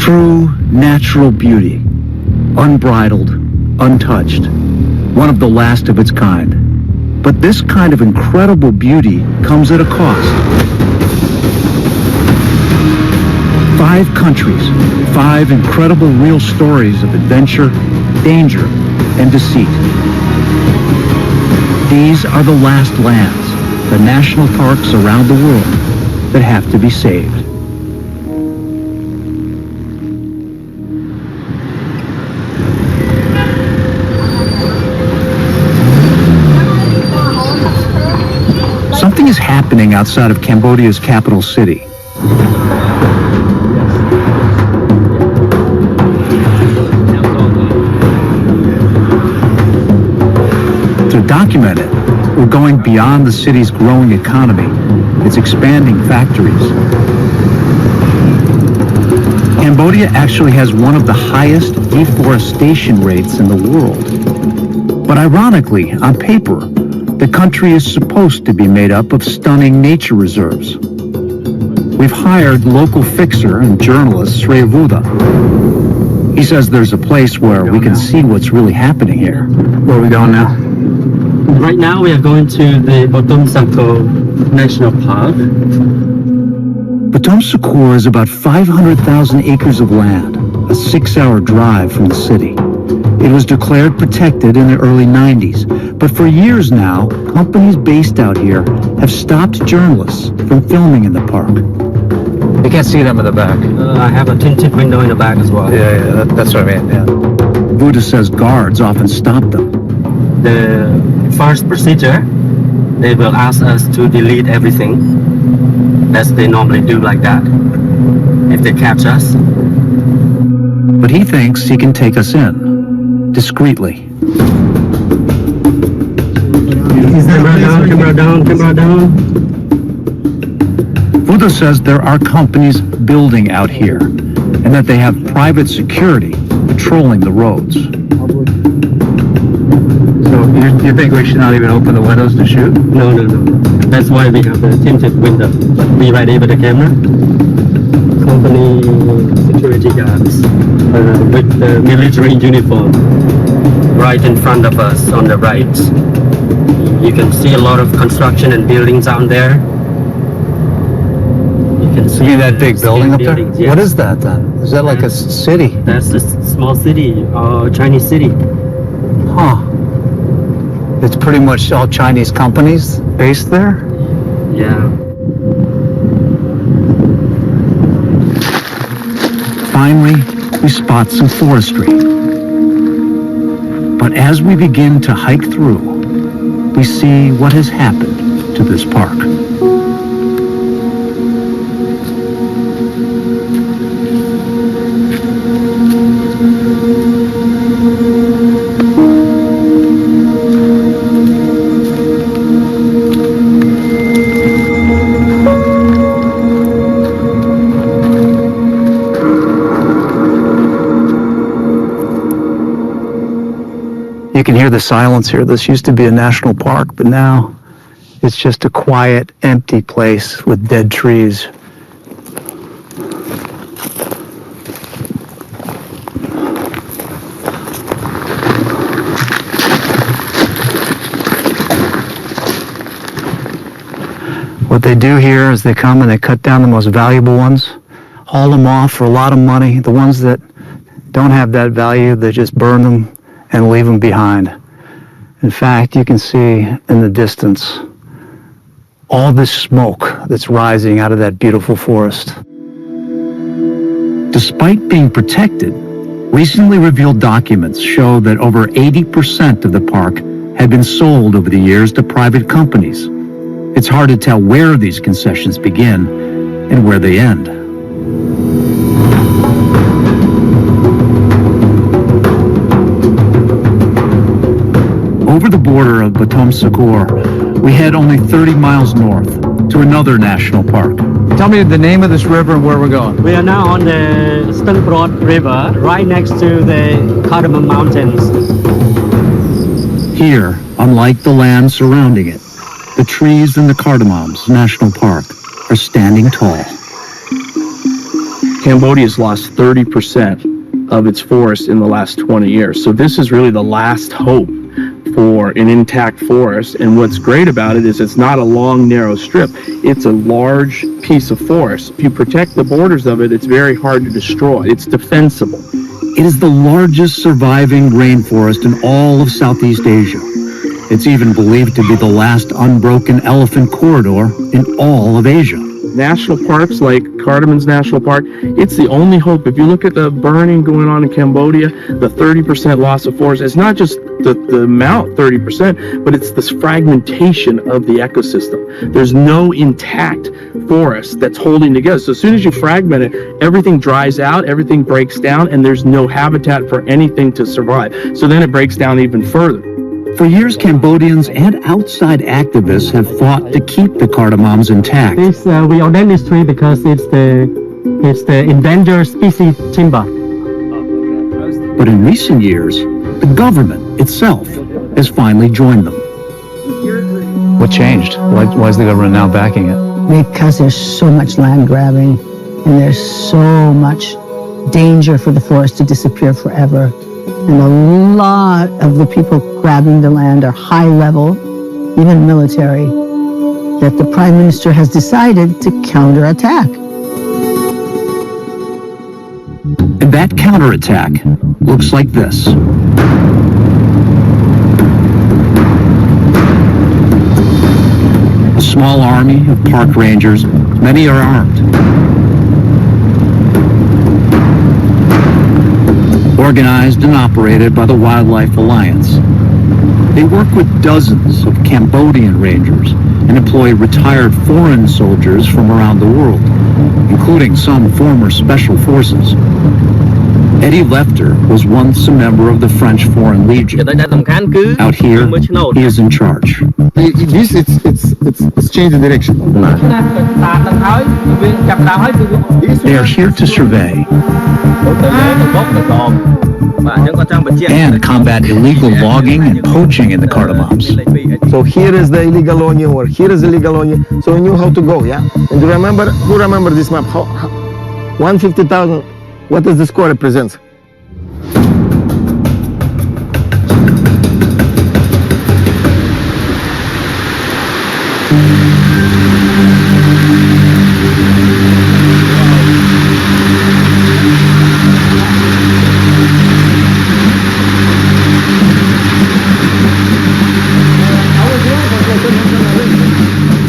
True natural beauty, unbridled, untouched, one of the last of its kind. But this kind of incredible beauty comes at a cost. 5 countries, 5 incredible real stories of adventure, danger, and deceit. These are the last lands, the national parks around the world that have to be saved. Something is happening outside of Cambodia's capital city. To document it, we're going beyond the city's growing economy, its expanding factories. Cambodia actually has one of the highest deforestation rates in the world. But ironically, on paper, the country is supposed to be made up of stunning nature reserves. We've hired local fixer and journalist Sri Vuda. He says there's a place where we can see what's really happening here. Where are we going now? Right now we are going to the Bottom Sako National Park. Bottom Sako is about 500,000 acres of land, a 6-hour drive from the city. It was declared protected in the early 90s, but for years now, companies based out here have stopped journalists from filming in the park. You can't see them in the back. I have a tinted window in the back as well. Yeah, that's what I mean, yeah. Vuda says guards often stop them. The first procedure, they will ask us to delete everything, as they normally do like that, if they catch us. But he thinks he can take us in, discreetly. Camera down. Vuda says there are companies building out here, and that they have private security patrolling the roads. So you think we should not even open the windows to shoot? No. That's why we have the tinted window. But we ready with the camera. Company security guards with the military uniform right in front of us on the right. You can see a lot of construction and buildings out there. You can see that big building up there? Yes. What is that then? Is that like a city? That's a small city, Chinese city. Huh. It's pretty much all Chinese companies based there? Yeah. Finally, we spot some forestry. But as we begin to hike through, we see what has happened to this park. You can hear the silence here. This used to be a national park, but now it's just a quiet, empty place with dead trees. What they do here is they come and they cut down the most valuable ones, haul them off for a lot of money. The ones that don't have that value, they just burn them and leave them behind. In fact, you can see in the distance all this smoke that's rising out of that beautiful forest. Despite being protected, recently revealed documents show that over 80% of the park had been sold over the years to private companies. It's hard to tell where these concessions begin and where they end. Over the border of Bottom Sako, we head only 30 miles north to another national park. Tell me the name of this river and where we're going. We are now on the Stunbrod River, right next to the Cardamom Mountains. Here, unlike the land surrounding it, the trees in the Cardamoms National Park are standing tall. Cambodia's lost 30% of its forest in the last 20 years. So this is really the last hope for an intact forest. And what's great about it is it's not a long, narrow strip. It's a large piece of forest. If you protect the borders of it, it's very hard to destroy. It's defensible. It is the largest surviving rainforest in all of Southeast Asia. It's even believed to be the last unbroken elephant corridor in all of Asia. National parks like Cardamon's National Park, it's the only hope. If you look at the burning going on in Cambodia, the 30% loss of forest, it's not just the amount, 30%, but it's this fragmentation of the ecosystem. There's no intact forest that's holding together. So as soon as you fragment it, everything dries out, everything breaks down, and there's no habitat for anything to survive. So then it breaks down even further. For years, Cambodians and outside activists have fought to keep the cardamoms intact. This we ordained this tree because it's the endangered species timber. But in recent years, the government itself has finally joined them. What changed? Why is the government now backing it? Because there's so much land grabbing and there's so much danger for the forest to disappear forever. And a lot of the people grabbing the land are high level, even military, that the Prime Minister has decided to counterattack. And that counterattack looks like this. A small army of park rangers, many are armed. Organized and operated by the Wildlife Alliance. They work with dozens of Cambodian rangers and employ retired foreign soldiers from around the world, including some former special forces. Eddie Lefter was once a member of the French Foreign Legion. Out here, he is in charge. It's changed the direction. They are here to survey and combat illegal logging and poaching in the cardamoms. So here is the illegal logging, or here is illegal logging. So we knew how to go, yeah? And who remember this map? 150,000, what does the score represent?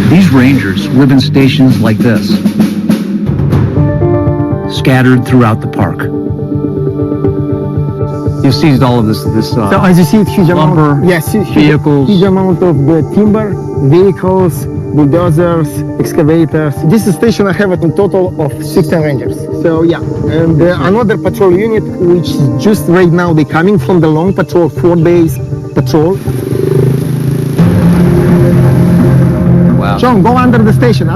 These rangers live in stations like this, scattered throughout the park. You seized all of this So as you see, it's huge lumber, amount. Yes, vehicles. Huge amount of timber, vehicles, bulldozers, excavators. This station I have it in total of 16 rangers. So yeah, and another patrol unit, which just right now they coming from the long patrol, 4 days patrol. Wow. John, go under the station,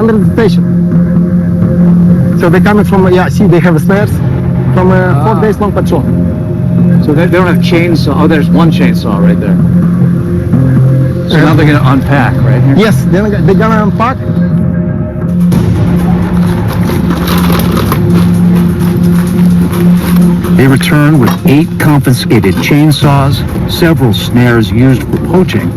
So they coming from, yeah, see, they have snares from 4 days long patrol. So they don't have chainsaw. Oh, there's one chainsaw right there. So now they're going to unpack right here? Yes, they're gonna unpack. They return with 8 confiscated chainsaws, several snares used for poaching,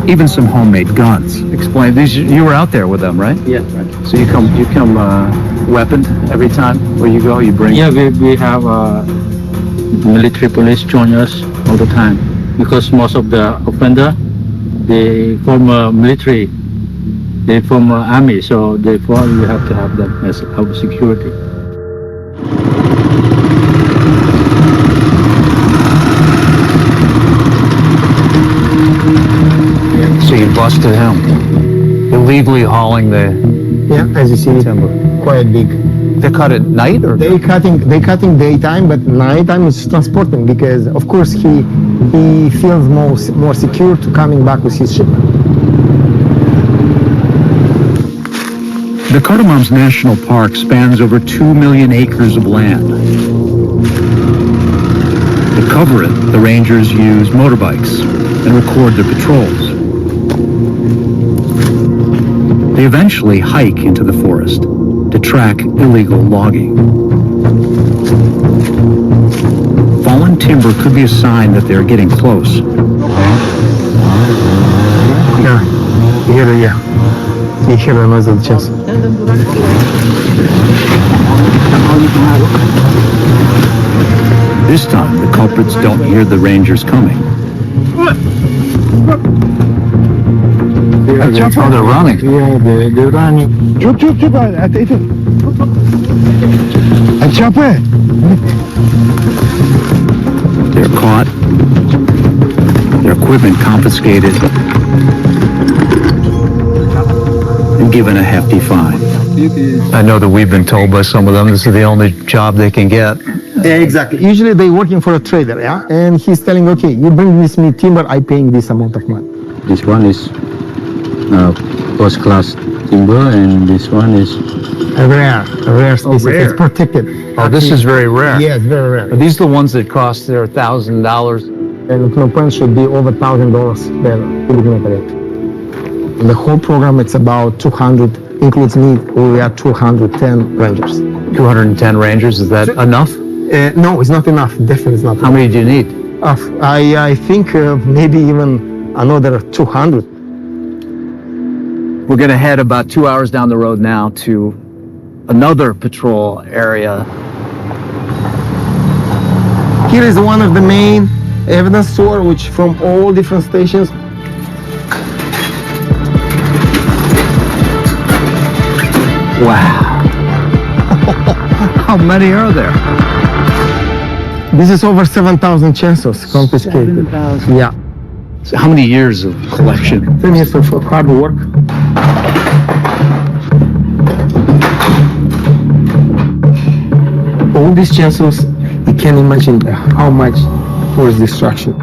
even some homemade guns. Explain. You were out there with them, right? Yeah, right. So you come weaponed every time where you go. You bring. Yeah, we have military police join us all the time because most of the offender they form military, they form army, so therefore we have to have them as our security. So you busted him illegally hauling the Yeah, as you see, timber. quite big. They cut at night or? They cutting daytime, but nighttime is transporting because of course he feels more secure to coming back with his ship. The Cardamoms National Park spans over 2 million acres of land. To cover it, the rangers use motorbikes and record their patrols. They eventually hike into the forest to track illegal logging. Fallen timber could be a sign that they're getting close. Yeah. You hear the noise of the chest. This time, the culprits don't hear the rangers coming. Oh, they're running. Yeah, they're running. Chop, chop, They're caught, their equipment confiscated, and given a hefty fine. I know that we've been told by some of them this is the only job they can get. Yeah, exactly. Usually they working for a trader, yeah? And he's telling, okay, you bring this me timber, I paying this amount of money. This one is first-class timber, and this one is A rare species. rare. It's protected. Oh, this is very rare. Yes, very rare. Are these the ones that cost their $1,000? And Phnom Penh should be over $1,000 per cubic meter. And the whole program, it's about 200, includes me, we are 210 rangers. 210 rangers, is that enough? No, it's not enough. Definitely it's not How many do you need? enough. I think maybe even another 200. We're gonna head about 2 hours down the road now to another patrol area. Here is one of the main evidence store, which from all different stations. Wow. How many are there? This is over 7,000 chainsaws confiscated. Yeah. So how many years of collection? 10 years of hard work. All these chainsaws, you can imagine how much forest destruction.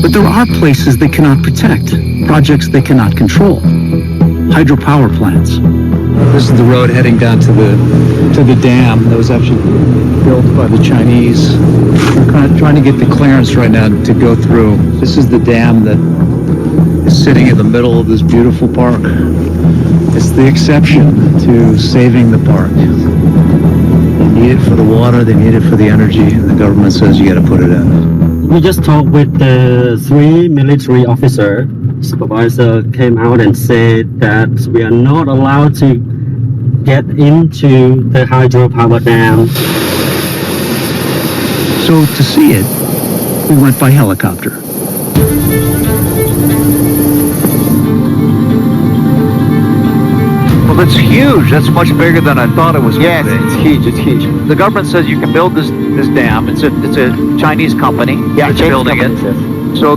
But there are places they cannot protect, projects they cannot control. Hydropower plants. This is the road heading down to the dam that was actually built by the Chinese. We're kind of trying to get the clearance right now to go through. This is the dam that is sitting in the middle of this beautiful park. It's the exception to saving the park. They need it for the water, they need it for the energy, and the government says you got to put it in. We just talked with the 3 military officer. Supervisor came out and said that we are not allowed to get into the hydropower dam. So to see it, we went by helicopter. Well, it's huge. That's much bigger than I thought it was. Yes, it's huge, it's huge. The government says you can build this dam. It's a Chinese company that's building it. So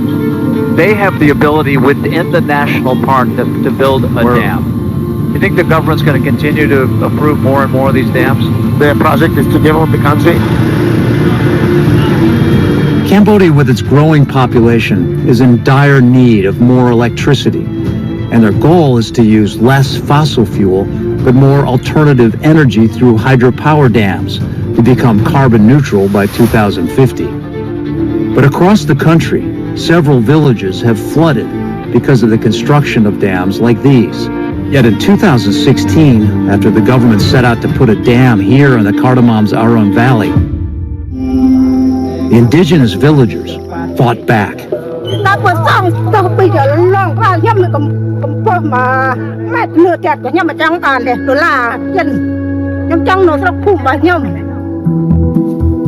they have the ability within the national park to build a dam. You think the government's going to continue to approve more and more of these dams? The project is to develop the country. Cambodia, with its growing population, is in dire need of more electricity. And their goal is to use less fossil fuel, but more alternative energy through hydropower dams to become carbon neutral by 2050. But across the country, several villages have flooded because of the construction of dams like these. Yet in 2016, after the government set out to put a dam here in the Cardamom's Arong Valley, the indigenous villagers fought back.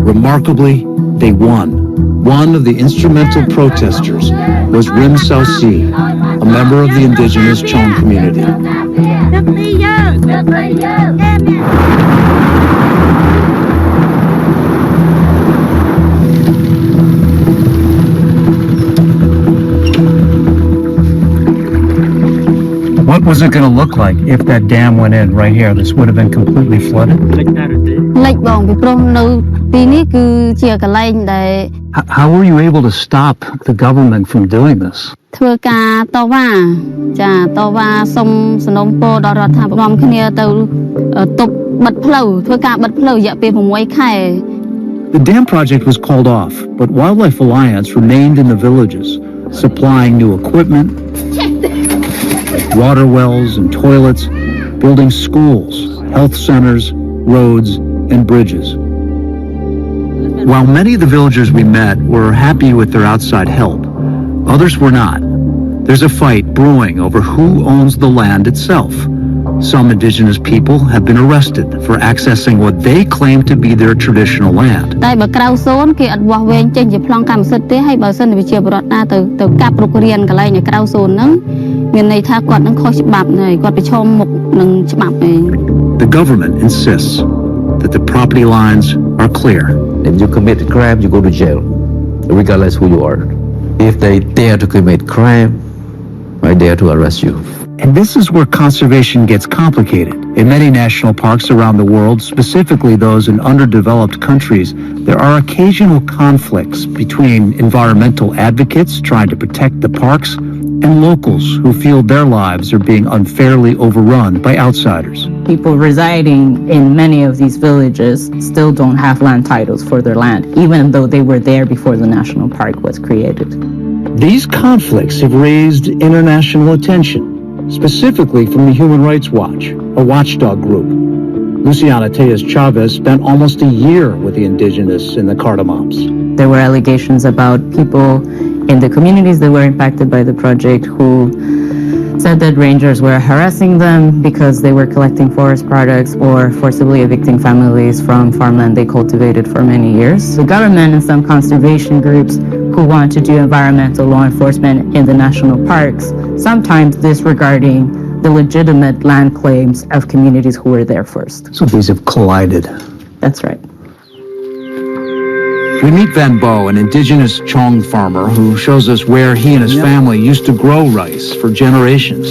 Remarkably, they won. One of the instrumental protesters was Rim Sao Si, a member of the indigenous Chong community. What was it going to look like if that dam went in right here? This would have been completely flooded? How were you able to stop the government from doing this? The dam project was called off, but Wildlife Alliance remained in the villages, supplying new equipment water wells and toilets, building schools, health centers, roads, and bridges. While many of the villagers we met were happy with their outside help, others were not. There's a fight brewing over who owns the land itself. Some indigenous people have been arrested for accessing what they claim to be their traditional land. តែបើក្រៅសូនគេអត់វាស់វែងចេញជាប្លង់កម្មសិទ្ធិទេហើយបើសិនជាបរដ្ឋណាទៅកាប់រុករៀនកន្លែងក្រៅសូនហ្នឹងមានន័យថាគាត់នឹងខុសច្បាប់ហើយគាត់ប្រឈមមុខនឹងច្បាប់ឯង The government insists that the property lines are clear. If you commit a crime, you go to jail, regardless who you are. If they dare to commit crime, I dare to arrest you. And this is where conservation gets complicated. In many national parks around the world, specifically those in underdeveloped countries, there are occasional conflicts between environmental advocates trying to protect the parks and locals who feel their lives are being unfairly overrun by outsiders. People residing in many of these villages still don't have land titles for their land, even though they were there before the national park was created. These conflicts have raised international attention, specifically from the Human Rights Watch, a watchdog group. Luciana Tejas Chavez spent almost a year with the indigenous in the Cardamoms. There were allegations about people in the communities that were impacted by the project who said that rangers were harassing them because they were collecting forest products or forcibly evicting families from farmland they cultivated for many years. The government and some conservation groups who want to do environmental law enforcement in the national parks, sometimes disregarding the legitimate land claims of communities who were there first. So these have collided. That's right. We meet Van Bo, an indigenous Chong farmer who shows us where he and his family used to grow rice for generations.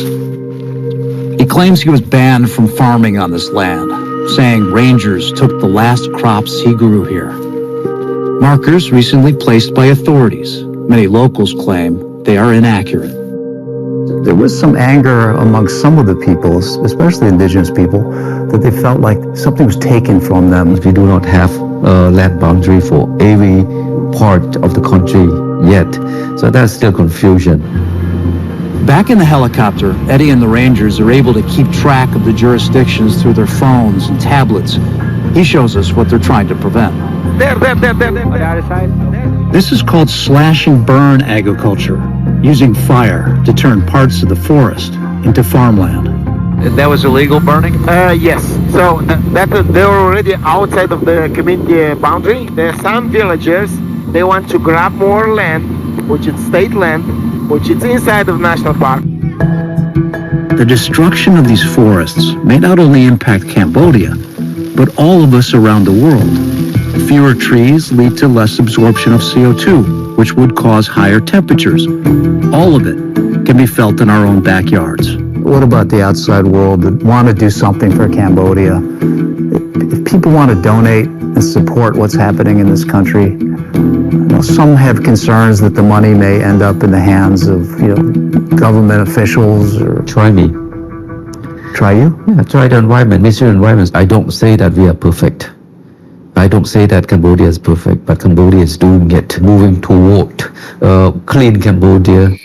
He claims he was banned from farming on this land, saying rangers took the last crops he grew here. Markers recently placed by authorities. Many locals claim they are inaccurate. There was some anger among some of the peoples, especially indigenous people, that they felt like something was taken from them. We do not have a land boundary for every part of the country yet, so that's still confusion. Back in the helicopter, Eddie and the rangers are able to keep track of the jurisdictions through their phones and tablets. He shows us what they're trying to prevent. There. This is called slash and burn agriculture, using fire to turn parts of the forest into farmland. That was illegal burning? Yes. So they're already outside of the community boundary. There are some villagers, they want to grab more land, which is state land, which is inside of national park. The destruction of these forests may not only impact Cambodia, but all of us around the world. Fewer trees lead to less absorption of CO2, which would cause higher temperatures. All of it can be felt in our own backyards. What about the outside world that want to do something for Cambodia? If people want to donate and support what's happening in this country, some have concerns that the money may end up in the hands of government officials. Or Try me. Try you? Yeah, try the environment, Ministry of Environment. I don't say that we are perfect. I don't say that Cambodia is perfect, but Cambodia is doing it, moving toward clean Cambodia.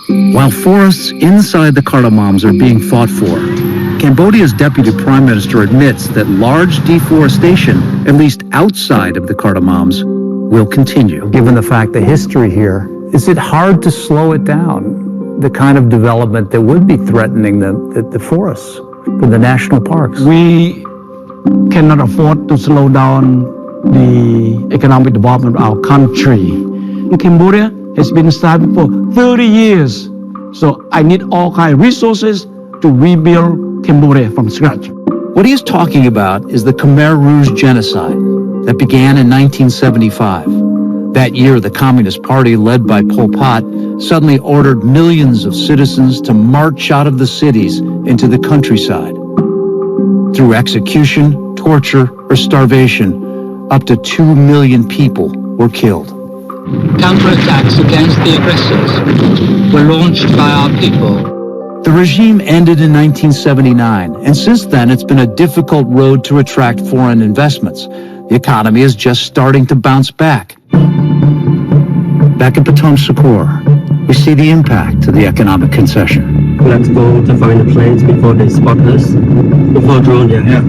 While forests inside the Cardamoms are being fought for, Cambodia's Deputy Prime Minister admits that large deforestation, at least outside of the Cardamoms, will continue. Given the fact the history here, is it hard to slow it down? The kind of development that would be threatening the forests, the national parks? We cannot afford to slow down the economic development of our country. Cambodia has been established for 30 years, so I need all kinds of resources to rebuild Cambodia from scratch. What he is talking about is the Khmer Rouge genocide that began in 1975. That year, the Communist Party, led by Pol Pot, suddenly ordered millions of citizens to march out of the cities into the countryside. Through execution, torture, or starvation, up to 2 million people were killed. Counterattacks against the aggressors were launched by our people. The regime ended in 1979, and since then it's been a difficult road to attract foreign investments. The economy is just starting to bounce back. Back at Batom Sakor, we see the impact of the economic concession. Let's go to find a place before they spot us. Before drone, yeah.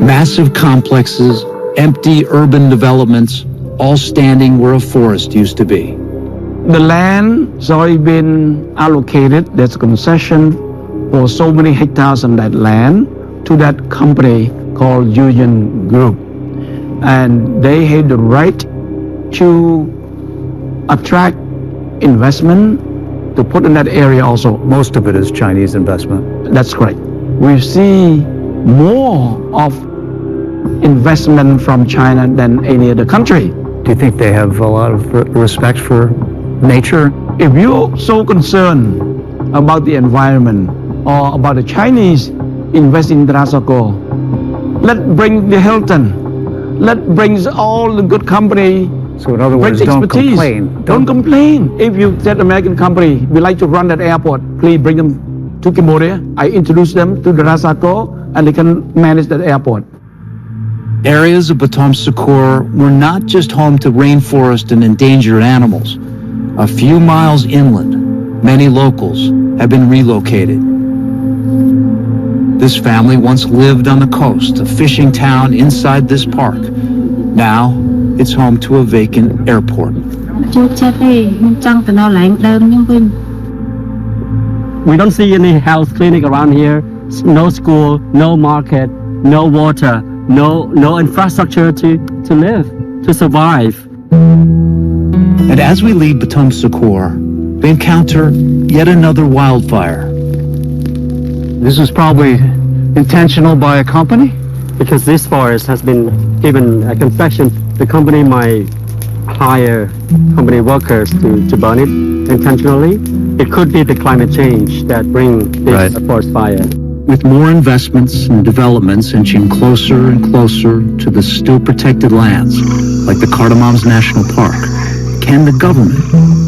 Massive complexes, empty urban developments, all standing where a forest used to be. The land's already been allocated. There's a concession for so many hectares on that land to that company called Union Group. And they have the right to attract investment to put in that area also. Most of it is Chinese investment. That's correct. We see more of investment from China than any other country. Do you think they have a lot of respect for nature? If you're so concerned about the environment or about the Chinese invest in Drasaco, let bring the Hilton, let brings all the good company. So in other words, brings don't expertise. complain. Don't complain. If you said American company, we like to run that airport, please bring them to Cambodia. I introduce them to Drasaco and they can manage that airport. Areas of Batom Sakor were not just home to rainforest and endangered animals. A few miles inland, many locals have been relocated. This family once lived on the coast, a fishing town inside this park. Now, it's home to a vacant airport. We don't see any health clinic around here. No school, no market, no water, no infrastructure to live, to survive. And as we leave Batom Sakor, we encounter yet another wildfire. This was probably intentional by a company? Because this forest has been given a concession, the company might hire company workers to burn it intentionally. It could be the climate change that bring this forest fire. With more investments and developments inching closer and closer to the still protected lands, like the Cardamoms National Park, can the government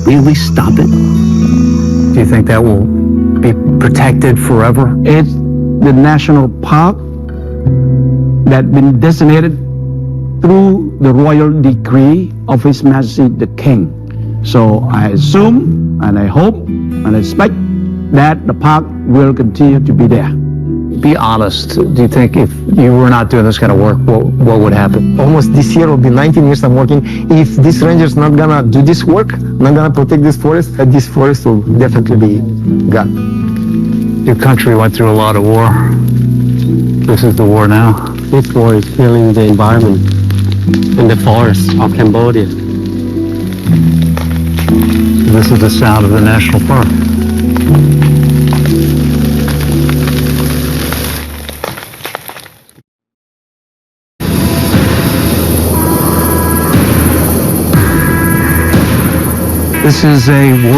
really stop it? Do you think that will be protected forever? It's the national park that been designated through the royal decree of His Majesty the King. So I assume and I hope and expect that the park will continue to be there. Be honest. Do you think if you were not doing this kind of work, what would happen? Almost this year will be 19 years I'm working. If this ranger is not gonna do this work, not gonna protect this forest will definitely be gone. Your country went through a lot of war. This is the war now. This war is killing the environment and the forests of Cambodia. This is the sound of the national park. This is a world